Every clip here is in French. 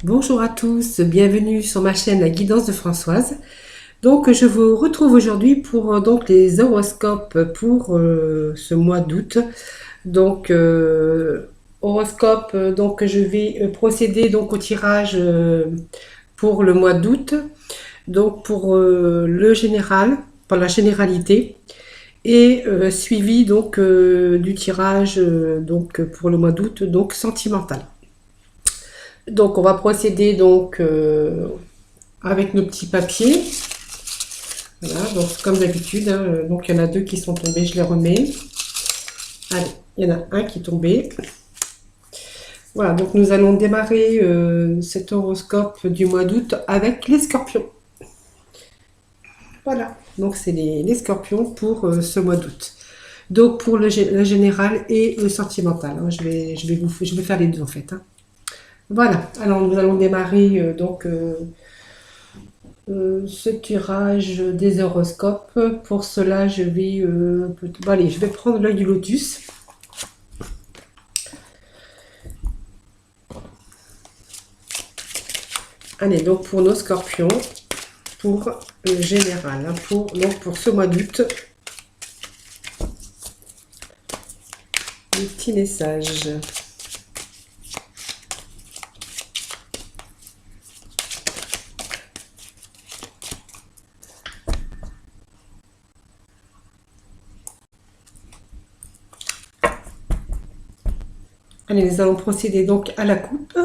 Bonjour à tous, bienvenue sur ma chaîne La Guidance de Françoise. Donc je vous retrouve aujourd'hui pour donc les horoscopes pour ce mois d'août. Donc horoscope, donc je vais procéder donc au tirage pour le mois d'août. Donc pour le général, pour la généralité et suivi donc du tirage donc pour le mois d'août donc sentimental. Donc on va procéder donc avec nos petits papiers. Voilà, donc comme d'habitude, hein, donc il y en a deux qui sont tombés, je les remets. Allez, il y en a un qui est tombé. Voilà, donc nous allons démarrer cet horoscope du mois d'août avec les scorpions. Voilà, donc c'est les scorpions pour ce mois d'août. Donc pour le général et le sentimental, hein, je vais faire les deux en fait, hein. Voilà, alors nous allons démarrer ce tirage des horoscopes. Pour cela, allez, je vais prendre l'œil du lotus. Allez, donc pour nos scorpions, pour le général, hein, pour ce mois d'août, les petits messages. Allez, nous allons procéder donc à la coupe.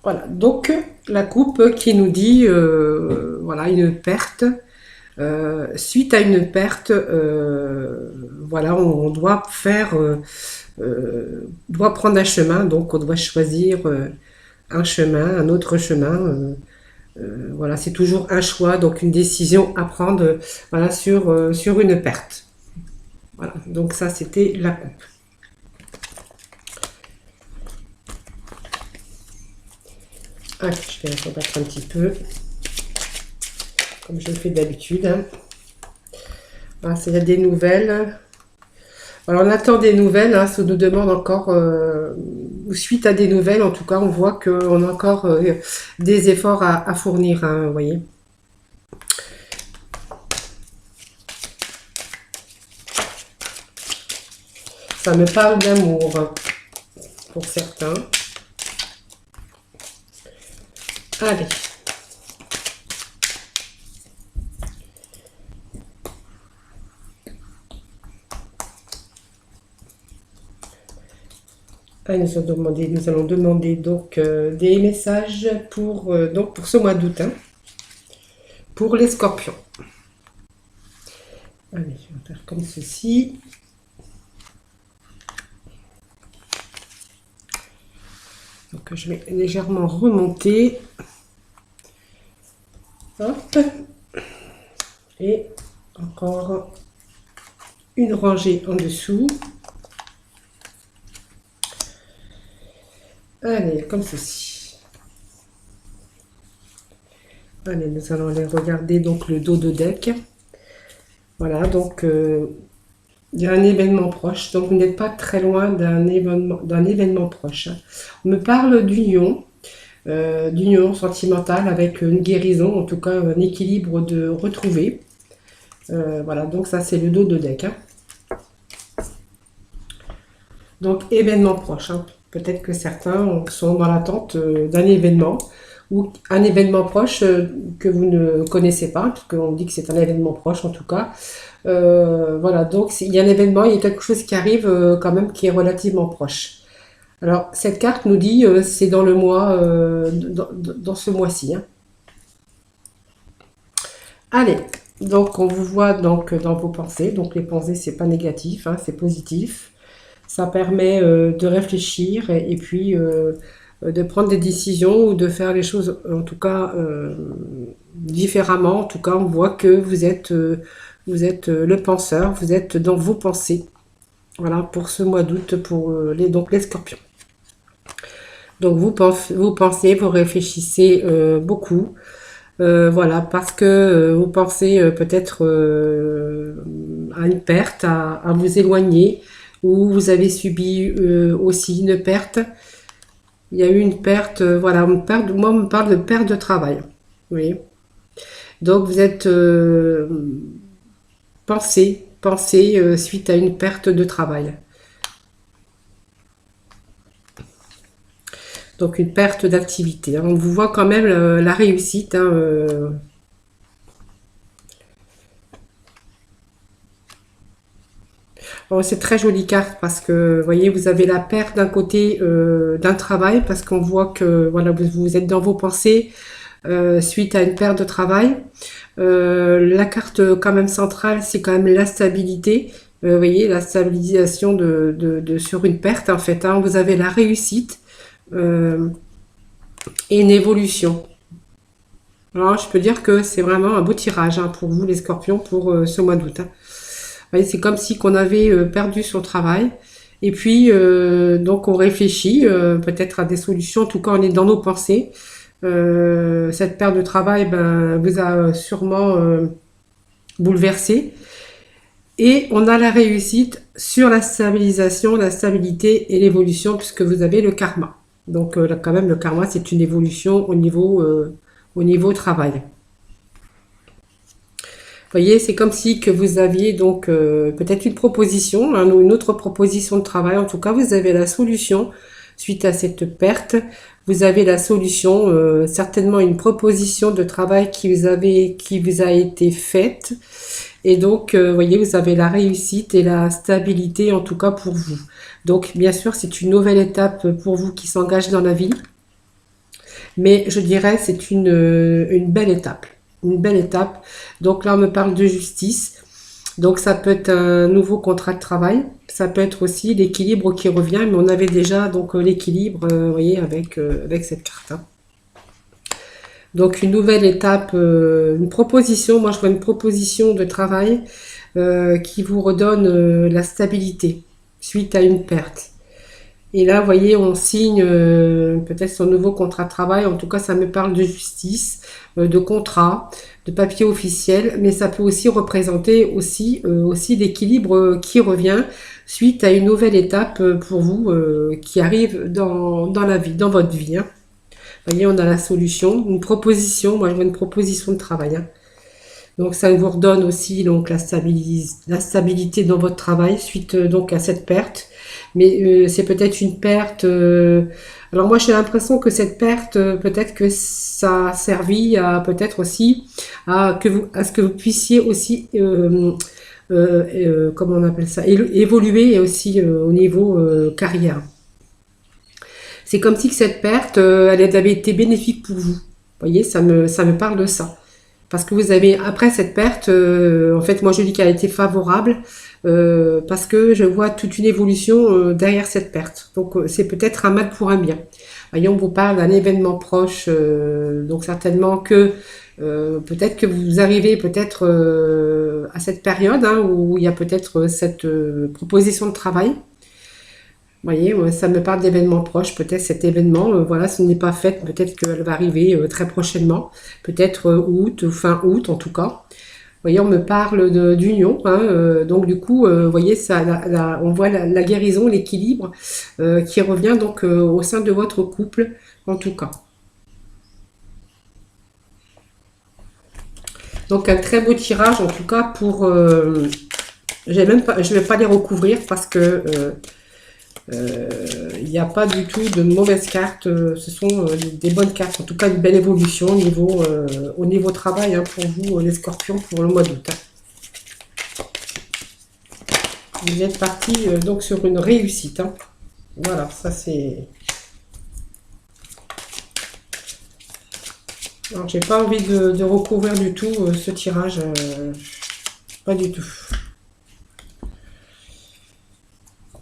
Voilà, donc la coupe qui nous dit, voilà, une perte. Suite à une perte, voilà, on doit doit prendre un chemin, donc on doit choisir un chemin, un autre chemin. Voilà, c'est toujours un choix, donc une décision à prendre, voilà, sur une perte. Voilà, donc ça c'était la coupe. Ah, je vais la rebattre un petit peu, comme je le fais d'habitude, hein. Voilà, il y a des nouvelles. Alors on attend des nouvelles, hein, ça nous demande encore, suite à des nouvelles, en tout cas, on voit qu'on a encore des efforts à fournir, hein, vous voyez. Ça me parle d'amour, hein, pour certains. Allez. Ah, nous allons demander donc des messages donc pour ce mois d'août, hein, pour les scorpions. Allez, je vais faire comme ceci. Donc je vais légèrement remonter. Hop. Et encore une rangée en dessous. Allez, comme ceci. Allez, nous allons aller regarder donc le dos de deck. Voilà, donc il y a un événement proche, donc vous n'êtes pas très loin d'un événement proche. On me parle d'union sentimentale avec une guérison, en tout cas un équilibre de retrouver. Voilà, donc ça c'est le dos de deck, hein. Donc événement proche, hein. Peut-être que certains sont dans l'attente d'un événement ou un événement proche que vous ne connaissez pas, parce qu'on dit que c'est un événement proche en tout cas. Voilà, donc il y a un événement, il y a quelque chose qui arrive quand même qui est relativement proche. Alors cette carte nous dit c'est dans le mois, dans ce mois-ci, hein. Allez, donc on vous voit donc dans vos pensées. Donc les pensées c'est pas négatif, hein, c'est positif. Ça permet de réfléchir et puis de prendre des décisions ou de faire les choses en tout cas différemment. En tout cas, on voit que vous êtes le penseur, vous êtes dans vos pensées. Voilà pour ce mois d'août pour donc les scorpions. Donc vous pensez, vous réfléchissez beaucoup. Voilà, parce que vous pensez peut-être à une perte, à vous éloigner, ou vous avez subi aussi une perte. il y a eu une perte, voilà, moi, on me parle de perte de travail. Vous voyez. Donc, vous êtes pensez suite à une perte de travail. Donc, une perte d'activité, hein. On vous voit quand même la réussite, hein, oh, c'est très jolie carte parce que, vous voyez, vous avez la perte d'un côté d'un travail parce qu'on voit que, voilà, vous êtes dans vos pensées suite à une perte de travail. La carte quand même centrale, c'est quand même la stabilité. Vous voyez, la stabilisation sur une perte, en fait, hein. Vous avez la réussite euh, et une évolution. Alors, je peux dire que c'est vraiment un beau tirage, hein, pour vous, les scorpions, pour ce mois d'août, hein. Vous voyez, c'est comme si qu'on avait perdu son travail. Et puis, donc, on réfléchit peut-être à des solutions. En tout cas, on est dans nos pensées. Cette perte de travail ben, vous a sûrement bouleversé. Et on a la réussite sur la stabilisation, la stabilité et l'évolution, puisque vous avez le karma. Donc, là, quand même, le karma, c'est une évolution au niveau travail. Vous voyez, c'est comme si que vous aviez donc peut-être une proposition, hein, ou une autre proposition de travail. En tout cas, vous avez la solution suite à cette perte. Vous avez la solution, certainement une proposition de travail qui vous a été faite. Et donc, vous voyez, vous avez la réussite et la stabilité, en tout cas pour vous. Donc, bien sûr, c'est une nouvelle étape pour vous qui s'engage dans la vie. Mais je dirais c'est une belle étape. Une belle étape. Donc là, on me parle de justice. Donc ça peut être un nouveau contrat de travail. Ça peut être aussi l'équilibre qui revient. Mais on avait déjà donc l'équilibre, vous voyez, avec cette carte, hein. Donc une nouvelle étape, une proposition. Moi, je vois une proposition de travail qui vous redonne la stabilité suite à une perte. Et là, vous voyez, on signe peut-être son nouveau contrat de travail. En tout cas, ça me parle de justice, de contrat, de papier officiel. Mais ça peut aussi représenter aussi l'équilibre qui revient suite à une nouvelle étape pour vous qui arrive dans la vie, dans votre vie, hein. Vous voyez, on a la solution, une proposition. Moi, je vois une proposition de travail, hein. Donc, ça vous redonne aussi donc la stabilité dans votre travail suite donc à cette perte. Mais c'est peut-être une perte. Alors moi, j'ai l'impression que cette perte, peut-être que ça a servi à peut-être aussi à ce que vous puissiez aussi, comment on appelle ça, évoluer et aussi au niveau carrière. C'est comme si que cette perte, elle avait été bénéfique pour vous. Vous voyez, ça me parle de ça. Parce que vous avez, après cette perte, en fait, moi je dis qu'elle a été favorable parce que je vois toute une évolution derrière cette perte. Donc c'est peut-être un mal pour un bien. Voyons, on vous parle d'un événement proche, donc certainement que peut-être que vous arrivez peut-être à cette période, hein, où il y a peut-être cette proposition de travail. Vous voyez, ça me parle d'événements proches, peut-être cet événement, voilà, ce n'est pas fait, peut-être qu'elle va arriver très prochainement, peut-être août, ou fin août en tout cas. Vous voyez, on me parle d'union, hein, donc du coup, vous voyez, ça, on voit la guérison, l'équilibre qui revient donc au sein de votre couple, en tout cas. Donc un très beau tirage, en tout cas, pour... je vais pas les recouvrir parce que... il n'y a pas du tout de mauvaises cartes, ce sont des bonnes cartes, en tout cas une belle évolution au niveau travail, hein, pour vous les scorpions pour le mois d'août, hein. Vous êtes parti donc sur une réussite, hein. Voilà, ça c'est... Alors j'ai pas envie de recouvrir du tout ce tirage, pas du tout.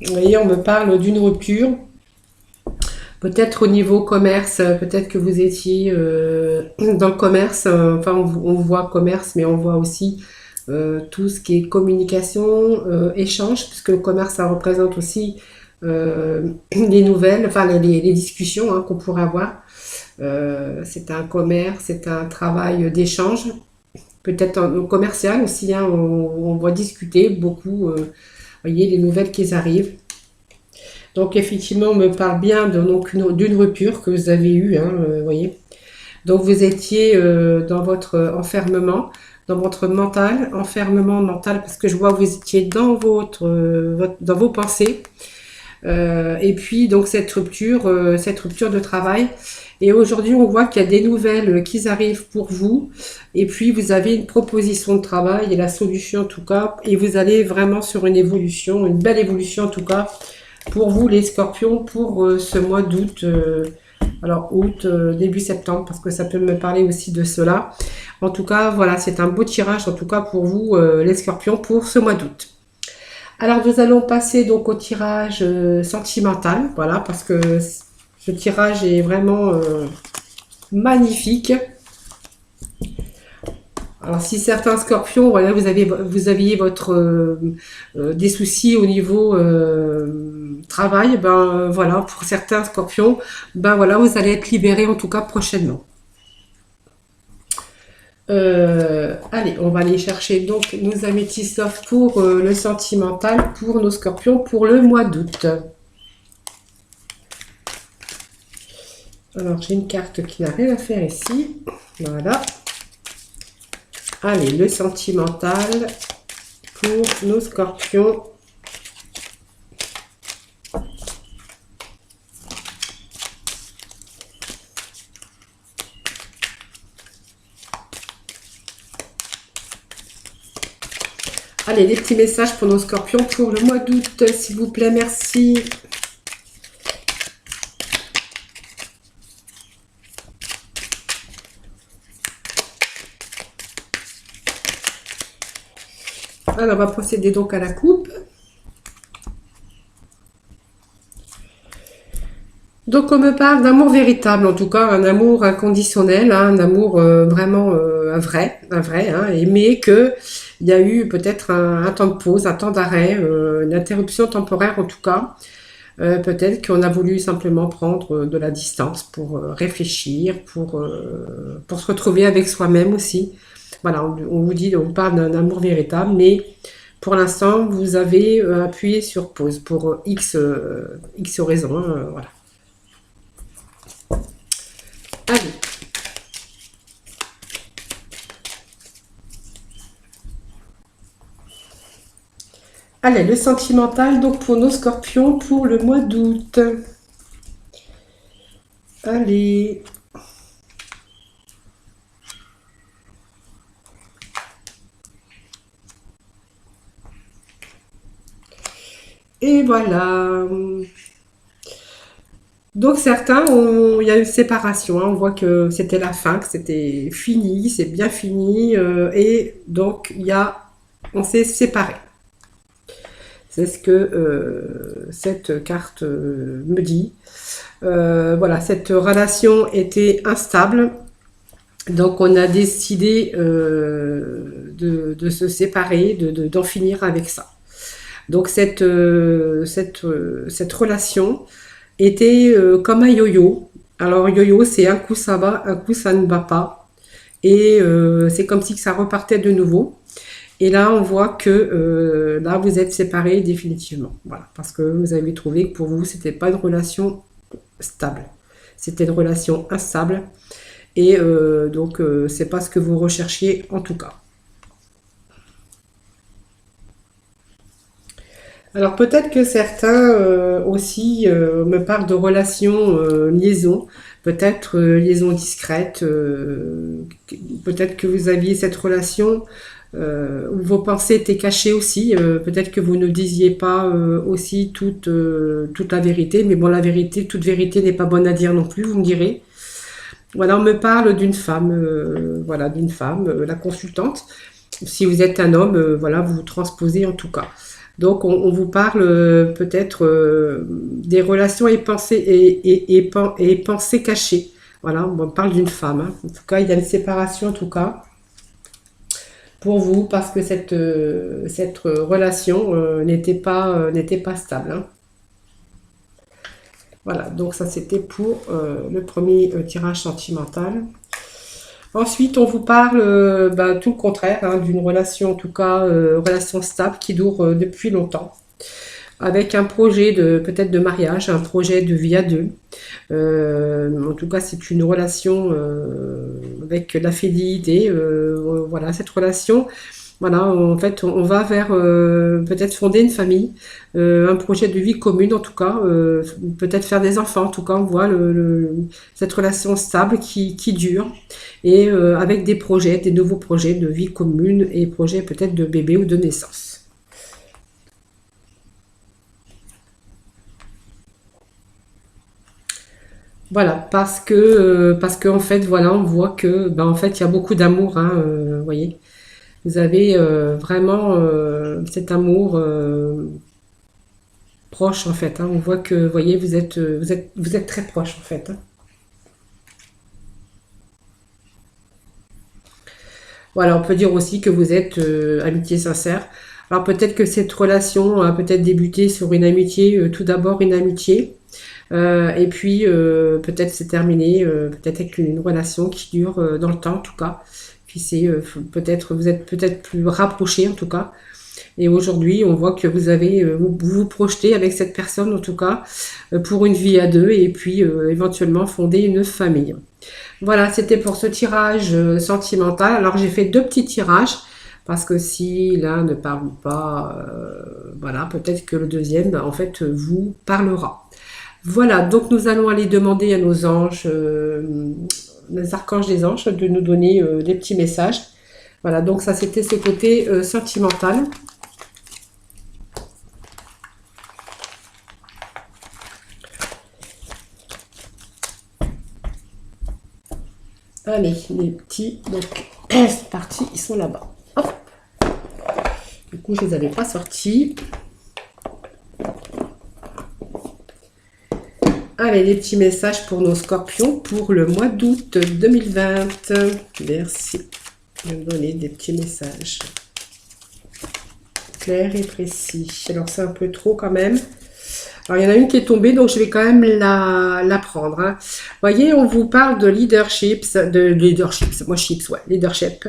Vous voyez, on me parle d'une rupture. Peut-être au niveau commerce, peut-être que vous étiez dans le commerce, enfin on voit commerce, mais on voit aussi tout ce qui est communication, échange, puisque le commerce, ça représente aussi les nouvelles, enfin les discussions, hein, qu'on pourrait avoir. C'est un commerce, c'est un travail d'échange, peut-être un commercial aussi, hein, on va discuter beaucoup, voyez, les nouvelles qui arrivent. Donc effectivement, on me parle bien d'une rupture que vous avez eue, hein, vous voyez. Donc vous étiez dans votre enfermement, dans votre mental, enfermement mental, parce que je vois que vous étiez dans dans vos pensées. Et puis donc cette rupture de travail. Et aujourd'hui, on voit qu'il y a des nouvelles qui arrivent pour vous. Et puis vous avez une proposition de travail et la solution en tout cas. Et vous allez vraiment sur une évolution, une belle évolution en tout cas pour vous les Scorpions pour ce mois d'août. Alors août, début septembre, parce que ça peut me parler aussi de cela. En tout cas, voilà, c'est un beau tirage en tout cas pour vous les Scorpions pour ce mois d'août. Alors nous allons passer donc au tirage sentimental, voilà, parce que ce tirage est vraiment magnifique. Alors si certains scorpions, voilà, vous aviez des soucis au niveau travail, ben voilà, pour certains scorpions, ben voilà, vous allez être libérés en tout cas prochainement. Allez, on va aller chercher donc nos améthystes pour le sentimental, pour nos scorpions, pour le mois d'août. Alors, j'ai une carte qui n'a rien à faire ici. Voilà. Allez, le sentimental pour nos scorpions. Allez, les petits messages pour nos scorpions pour le mois d'août, s'il vous plaît, merci. Alors, on va procéder donc à la coupe. Donc, on me parle d'amour véritable, en tout cas, un amour inconditionnel, hein, un amour vraiment un vrai, hein, mais que il y a eu peut-être un temps de pause, un temps d'arrêt, une interruption temporaire en tout cas. Peut-être qu'on a voulu simplement prendre de la distance pour réfléchir, pour se retrouver avec soi-même aussi. Voilà, on vous parle d'un amour véritable, mais pour l'instant, vous avez appuyé sur pause pour X raisons, hein, voilà. Allez. Allez, le sentimental, donc pour nos scorpions, pour le mois d'août. Allez. Et voilà. Donc certains, il y a une séparation, hein. On voit que c'était la fin, que c'était fini, c'est bien fini, et donc on s'est séparés. C'est ce que cette carte me dit. Voilà, cette relation était instable, donc on a décidé de se séparer, d'en finir avec ça. Donc cette relation était comme un yo-yo. Alors yo-yo, c'est un coup ça va, un coup ça ne va pas. Et c'est comme si ça repartait de nouveau. Et là, on voit que là, vous êtes séparés définitivement. Voilà, parce que vous avez trouvé que pour vous, c'était pas une relation stable. C'était une relation instable. Et donc, c'est pas ce que vous recherchiez en tout cas. Alors peut-être que certains aussi me parlent de relations liaison, peut-être liaison discrète, peut-être que vous aviez cette relation où vos pensées étaient cachées aussi, peut-être que vous ne disiez pas aussi toute la vérité, mais bon la vérité, toute vérité n'est pas bonne à dire non plus, vous me direz. Voilà, on me parle d'une femme, voilà, d'une femme, la consultante. Si vous êtes un homme, voilà, vous vous transposez en tout cas. Donc, on vous parle peut-être des relations et pensées, et pensées cachées. Voilà, on parle d'une femme, hein. En tout cas, il y a une séparation, en tout cas, pour vous, parce que cette relation n'était pas stable, hein. Voilà, donc ça, c'était pour le premier tirage sentimental. Ensuite, on vous parle tout le contraire, hein, d'une relation, en tout cas, relation stable qui dure depuis longtemps. avec un projet de peut-être de mariage, un projet de vie à deux. En tout cas, c'est une relation avec la fidélité. Voilà, cette relation. Voilà, en fait, on va vers peut-être fonder une famille, un projet de vie commune en tout cas, peut-être faire des enfants en tout cas, on voit cette relation stable qui dure et avec des projets, des nouveaux projets de vie commune et projets peut-être de bébé ou de naissance. Voilà, parce que en fait, voilà, on voit que, ben, en fait, il y a beaucoup d'amour, hein, vous voyez. Vous avez vraiment cet amour proche en fait, hein. On voit que, vous voyez, vous êtes très proche en fait, hein. Voilà, on peut dire aussi que vous êtes amitié sincère. Alors peut-être que cette relation a peut-être débuté sur une amitié, tout d'abord une amitié, et puis peut-être c'est terminé, peut-être avec une relation qui dure dans le temps en tout cas. Puis c'est peut-être vous êtes peut-être plus rapprochés en tout cas. Et aujourd'hui, on voit que vous avez vous vous projetez avec cette personne en tout cas pour une vie à deux et puis éventuellement fonder une famille. Voilà, c'était pour ce tirage sentimental. Alors j'ai fait deux petits tirages parce que si l'un ne parle pas, voilà, peut-être que le deuxième, en fait, vous parlera. Voilà, donc nous allons aller demander à nos anges, les archanges des anges, de nous donner des petits messages. Voilà, donc ça c'était ce côté sentimental. Allez, les petits, donc c'est parti, ils sont là-bas. Hop, du coup je les avais pas sortis. Allez, les petits messages pour nos scorpions pour le mois d'août 2020. Merci de me donner des petits messages clairs et précis. Alors c'est un peu trop quand même. Alors il y en a une qui est tombée, donc je vais quand même la prendre, hein. Voyez, on vous parle de leadership, moi chips, ouais, leadership.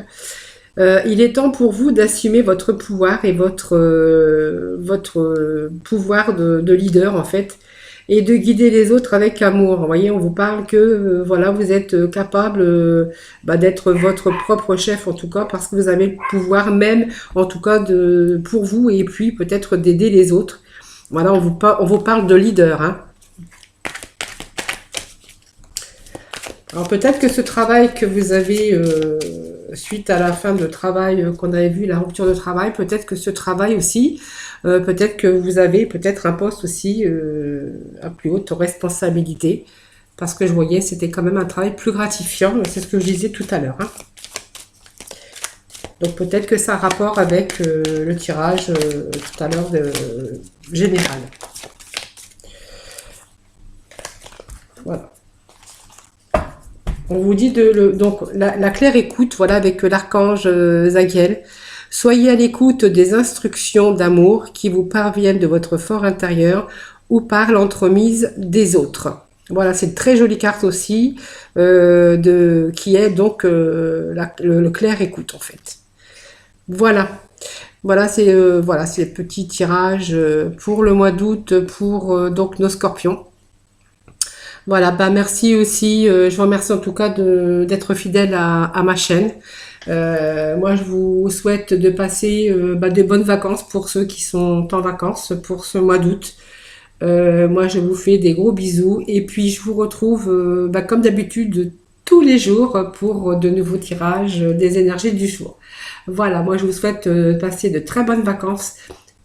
Il est temps pour vous d'assumer votre pouvoir et votre pouvoir de leader en fait, et de guider les autres avec amour. Vous voyez, on vous parle que voilà, vous êtes capable d'être votre propre chef en tout cas, parce que vous avez le pouvoir même en tout cas pour vous et puis peut-être d'aider les autres. Voilà, on vous parle de leader, hein. Alors peut-être que ce travail que vous avez suite à la fin de travail qu'on avait vu, la rupture de travail, peut-être que ce travail aussi, peut-être que vous avez peut-être un poste aussi à plus haute responsabilité, parce que je voyais c'était quand même un travail plus gratifiant, c'est ce que je disais tout à l'heure, hein. Donc peut-être que ça a rapport avec le tirage tout à l'heure général. Voilà. On vous dit donc la claire écoute, voilà, avec l'archange Zagiel. Soyez à l'écoute des instructions d'amour qui vous parviennent de votre fort intérieur ou par l'entremise des autres. Voilà, c'est une très jolie carte aussi, qui est donc le clair écoute en fait. Voilà. Voilà, c'est le petit tirage pour le mois d'août pour donc nos scorpions. Voilà, bah merci aussi, je vous remercie en tout cas d'être fidèle à ma chaîne. Moi, je vous souhaite de passer de bonnes vacances pour ceux qui sont en vacances pour ce mois d'août. Moi, je vous fais des gros bisous et puis je vous retrouve comme d'habitude tous les jours pour de nouveaux tirages des énergies du jour. Voilà, moi je vous souhaite passer de très bonnes vacances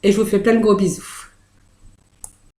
et je vous fais plein de gros bisous.